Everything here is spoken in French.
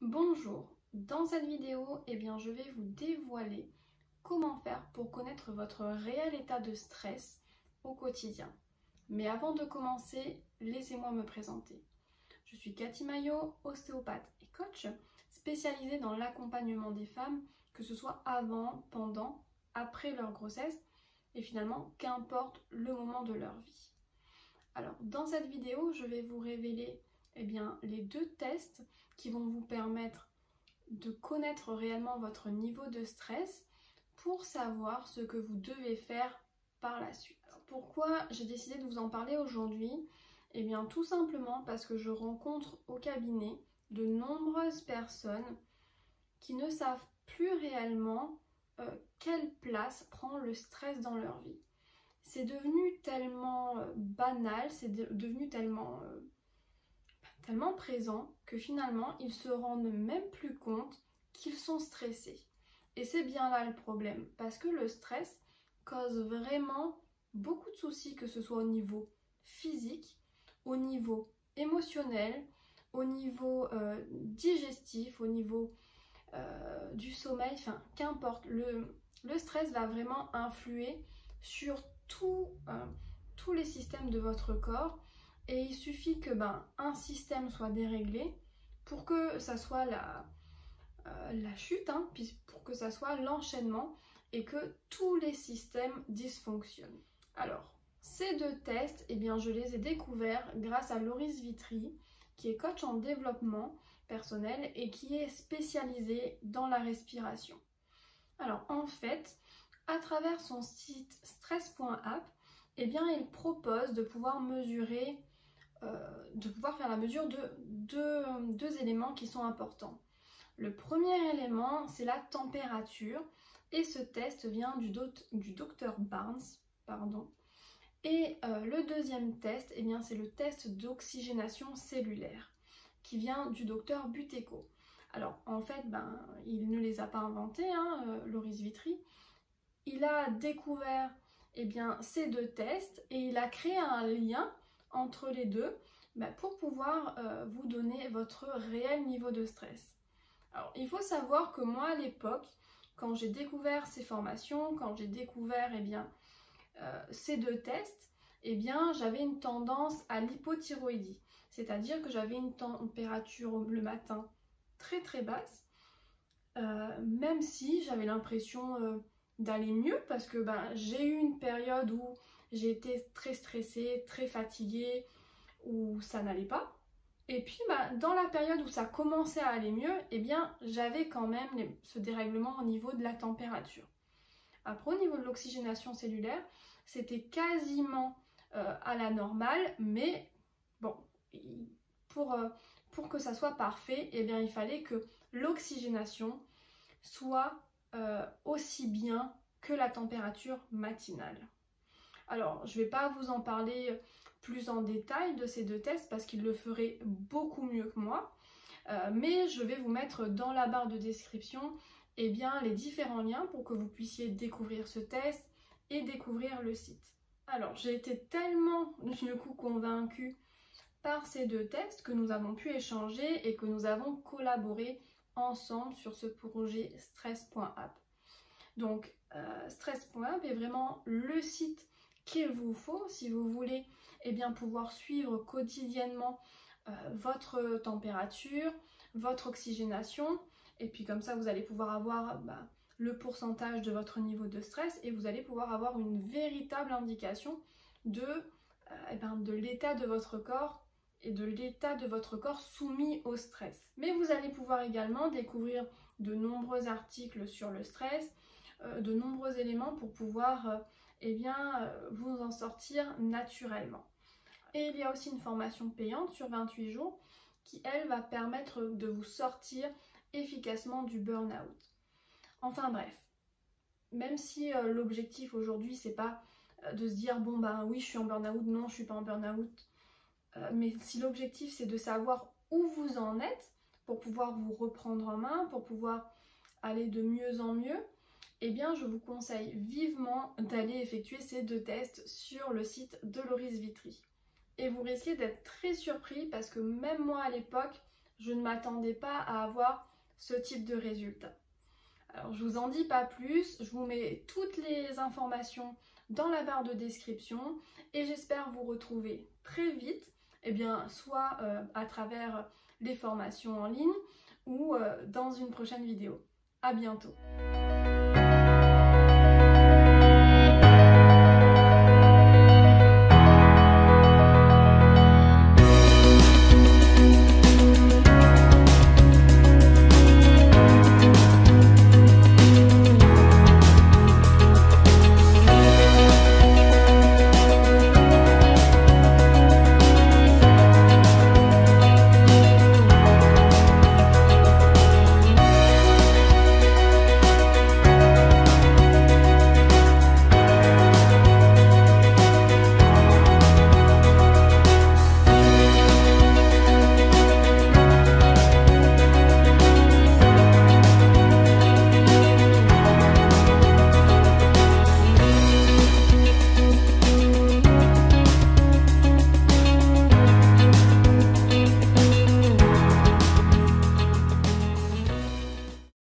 Bonjour, dans cette vidéo, je vais vous dévoiler comment faire pour connaître votre réel état de stress au quotidien. Mais avant de commencer, laissez-moi me présenter. Je suis Cathy Maillot, ostéopathe et coach, spécialisée dans l'accompagnement des femmes, que ce soit avant, pendant, après leur grossesse et finalement, qu'importe le moment de leur vie. Alors, dans cette vidéo, je vais vous révéler les deux tests qui vont vous permettre de connaître réellement votre niveau de stress pour savoir ce que vous devez faire par la suite. Alors, pourquoi j'ai décidé de vous en parler aujourd'hui? Tout simplement parce que je rencontre au cabinet de nombreuses personnes qui ne savent plus réellement quelle place prend le stress dans leur vie. C'est devenu tellement banal, c'est devenu tellement présent que finalement ils se rendent même plus compte qu'ils sont stressés. Et c'est bien là le problème, parce que le stress cause vraiment beaucoup de soucis, que ce soit au niveau physique, au niveau émotionnel, au niveau digestif, au niveau du sommeil, enfin qu'importe. Le stress va vraiment influer sur tous les systèmes de votre corps. Et il suffit que un système soit déréglé pour que ça soit la chute, puis pour que ça soit l'enchaînement et que tous les systèmes dysfonctionnent. Alors, ces deux tests, je les ai découverts grâce à Loris Vitry, qui est coach en développement personnel et qui est spécialisé dans la respiration. Alors, en fait, à travers son site stress.app, il propose de pouvoir mesurer faire la mesure de deux éléments qui sont importants. Le premier élément, c'est la température, et ce test vient du docteur Barnes, Et le deuxième test, c'est le test d'oxygénation cellulaire, qui vient du docteur Buteyko. Alors, en fait, il ne les a pas inventés, Loris Vitry. Il a découvert ces deux tests et il a créé un lien entre les deux pour pouvoir vous donner votre réel niveau de stress. Alors, il faut savoir que moi, à l'époque, quand j'ai découvert ces formations, quand j'ai découvert ces deux tests, j'avais une tendance à l'hypothyroïdie. C'est-à-dire que j'avais une température le matin très très basse, même si j'avais l'impression d'aller mieux, parce que j'ai eu une période où j'ai été très stressée, très fatiguée, où ça n'allait pas. Et puis dans la période où ça commençait à aller mieux, j'avais quand même ce dérèglement au niveau de la température. Après, au niveau de l'oxygénation cellulaire, c'était quasiment à la normale, mais bon, pour que ça soit parfait, il fallait que l'oxygénation soit aussi bien que la température matinale. Alors, je ne vais pas vous en parler plus en détail de ces deux tests parce qu'ils le feraient beaucoup mieux que moi, mais je vais vous mettre dans la barre de description les différents liens pour que vous puissiez découvrir ce test et découvrir le site. Alors, j'ai été tellement du coup convaincue par ces deux tests que nous avons pu échanger et que nous avons collaboré ensemble sur ce projet stress.app. Donc, stress.app est vraiment le site qu'il vous faut si vous voulez pouvoir suivre quotidiennement votre température, votre oxygénation, et puis comme ça vous allez pouvoir avoir le pourcentage de votre niveau de stress et vous allez pouvoir avoir une véritable indication de l'état de votre corps et de l'état de votre corps soumis au stress. Mais vous allez pouvoir également découvrir de nombreux articles sur le stress, de nombreux éléments pour pouvoir vous en sortir naturellement. Et il y a aussi une formation payante sur 28 jours qui, elle, va permettre de vous sortir efficacement du burn-out. Enfin bref, même si l'objectif aujourd'hui, c'est pas de se dire bon oui, je suis en burn-out, non, je suis pas en burn-out, mais si l'objectif c'est de savoir où vous en êtes pour pouvoir vous reprendre en main, pour pouvoir aller de mieux en mieux, je vous conseille vivement d'aller effectuer ces deux tests sur le site de Loris Vitry. Et vous risquez d'être très surpris parce que même moi à l'époque, je ne m'attendais pas à avoir ce type de résultat. Alors je vous en dis pas plus, je vous mets toutes les informations dans la barre de description et j'espère vous retrouver très vite, soit à travers les formations en ligne ou dans une prochaine vidéo. À bientôt.